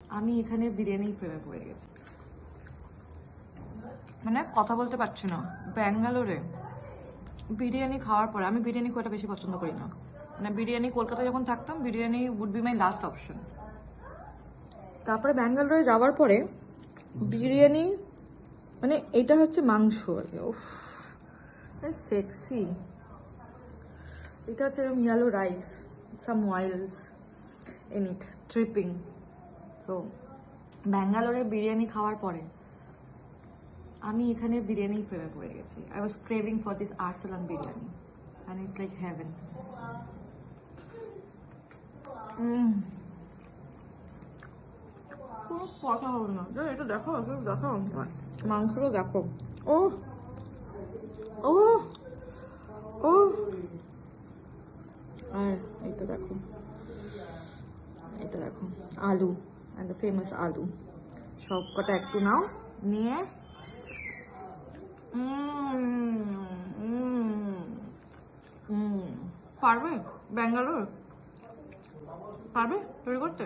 আমি এখানে বিরিয়ানি প্রেমে পড়ে গেছি, মানে কথা বলতে পারছি না। ব্যাঙ্গালোরে বিরিয়ানি খাওয়ার পরে, আমি বিরিয়ানি খুব একটা বেশি পছন্দ করি না, মানে বিরিয়ানি কলকাতায় যখন থাকতাম biryani would be my last option. তারপরে ব্যাঙ্গালোরে যাওয়ার পরে বিরিয়ানি, মানে এটা হচ্ছে মাংস আর কি। উফ, সেক্সি। এটা হচ্ছে এরকম yellow rice, some ওয়াইলস in it, tripping. তো ব্যাঙ্গালোরে বিরিয়ানি খাওয়ার পরে আমি এখানে বিরিয়ানি প্রেমে পড়ে গেছি। I was craving for this Arsalan biryani and it's like heaven. কোনো কথা হবে না, এটা দেখো, দেখো মাংসটা দেখো। ও ও ও, আর এটা দেখো, এটা দেখো আলু, অ্যান্ড দ্য ফেমাস আলু। সব কটা একটু নাও, নিয়ে পারবে ব্যাঙ্গালোর? পারবে তৈরি করতে?